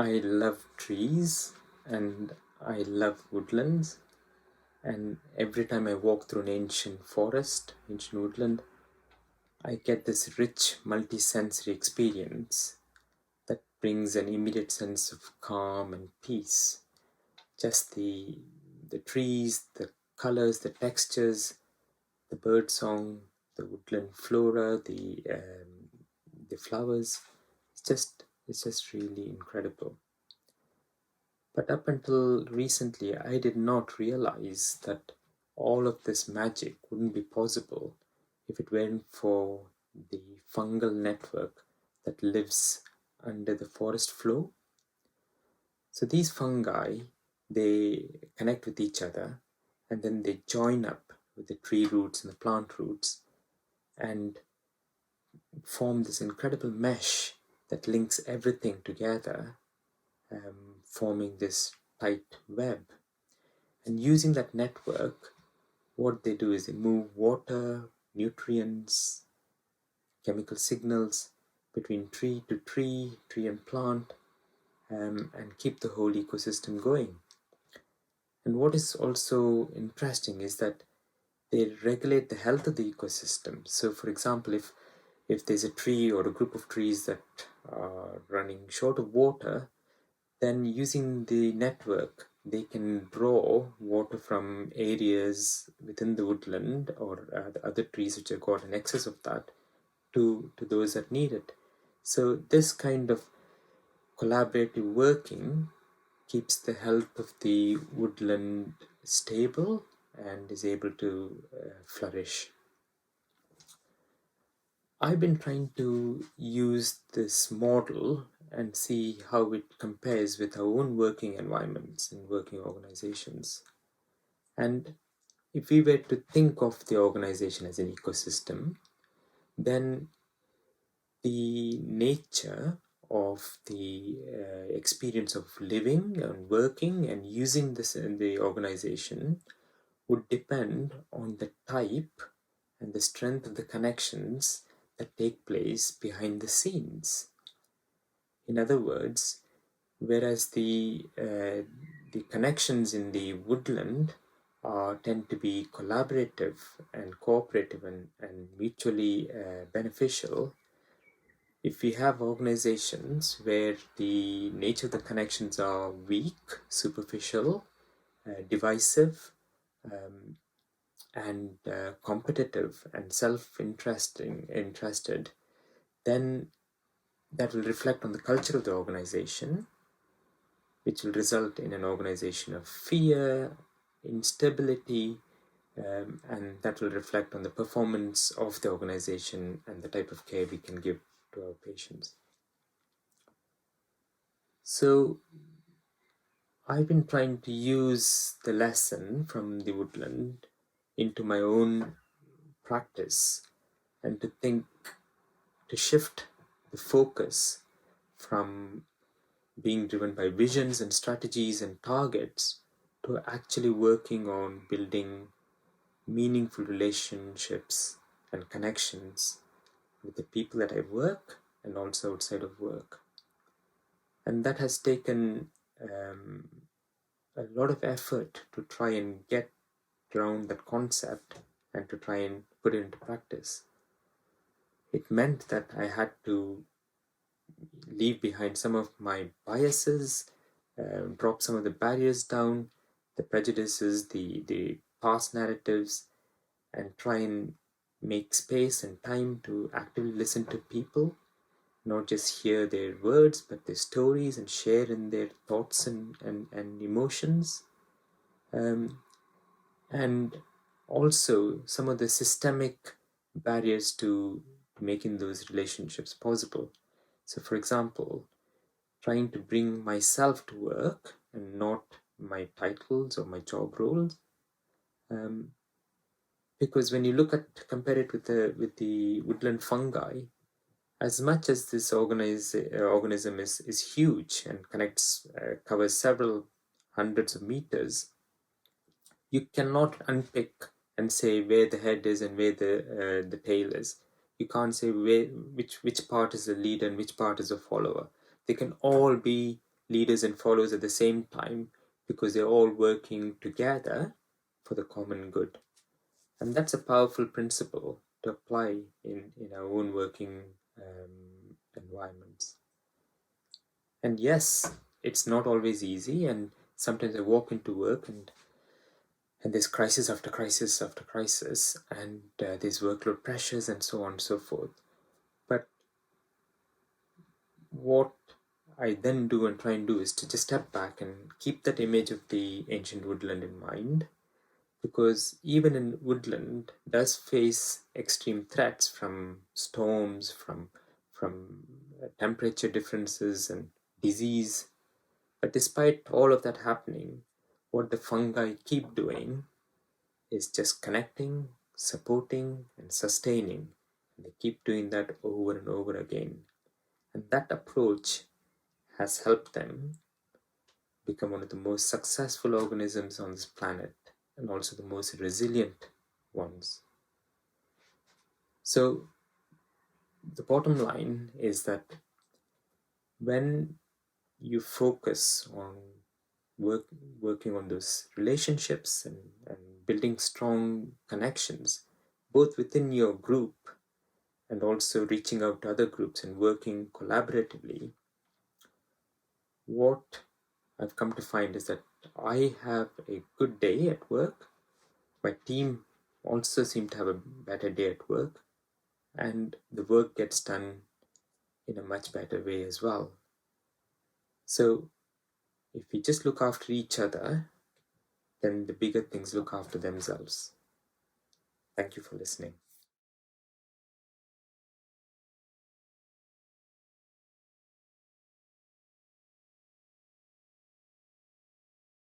I love trees and I love woodlands, and every time I walk through an ancient forest, ancient woodland, I get this rich multi-sensory experience that brings an immediate sense of calm and peace. Just the trees, the colors, the textures, the bird song, the woodland flora, the flowers. It's just really incredible. But up until recently, I did not realize that all of this magic wouldn't be possible if it weren't for the fungal network that lives under the forest floor. So these fungi, they connect with each other and then they join up with the tree roots and the plant roots and form this incredible mesh that links everything together, forming this tight web. And using that network, what they do is they move water, nutrients, chemical signals between tree to tree, tree and plant, and keep the whole ecosystem going. And what is also interesting is that they regulate the health of the ecosystem. So, for example, if there's a tree or a group of trees that are running short of water, then using the network, they can draw water from areas within the woodland or the other trees which have got an excess of that to those that need it. So this kind of collaborative working keeps the health of the woodland stable and is able to flourish. I've been trying to use this model and see how it compares with our own working environments and working organizations. And if we were to think of the organization as an ecosystem, then the nature of the experience of living and working and using this in the organization would depend on the type and the strength of the connections that take place behind the scenes. In other words, whereas the connections in the woodland tend to be collaborative and cooperative and mutually beneficial, if we have organizations where the nature of the connections are weak, superficial, divisive, um, and competitive and interested, then that will reflect on the culture of the organization, which will result in an organization of fear, instability, and that will reflect on the performance of the organization and the type of care we can give to our patients. So I've been trying to use the lesson from the woodland into my own practice and to shift the focus from being driven by visions and strategies and targets to actually working on building meaningful relationships and connections with the people that I work and also outside of work. And that has taken a lot of effort to try and get around that concept and to try and put it into practice. It meant that I had to leave behind some of my biases, drop some of the barriers down, the prejudices, the past narratives, and try and make space and time to actively listen to people, not just hear their words, but their stories and share in their thoughts and emotions. And also some of the systemic barriers to making those relationships possible. So, for example, trying to bring myself to work and not my titles or my job roles. Because when you compare it with the woodland fungi, as much as this organism is huge and covers several hundreds of meters, you cannot unpick and say where the head is and where the tail is. You can't say which part is the leader and which part is a follower. They can all be leaders and followers at the same time, because they're all working together for the common good. And that's a powerful principle to apply in our own working environments. And yes, it's not always easy, and sometimes I walk into work and there's crisis after crisis after crisis, and there's workload pressures and so on and so forth. But what I then do and try and do is to just step back and keep that image of the ancient woodland in mind, because even in woodland does face extreme threats from storms, from temperature differences and disease. But despite all of that happening, what the fungi keep doing is just connecting, supporting, and sustaining. And they keep doing that over and over again. And that approach has helped them become one of the most successful organisms on this planet, and also the most resilient ones. So, the bottom line is that when you focus on working on those relationships and building strong connections, both within your group and also reaching out to other groups and working collaboratively, what I've come to find is that I have a good day at work. My team also seem to have a better day at work, and the work gets done in a much better way as well. So, if we just look after each other, then the bigger things look after themselves. Thank you for listening.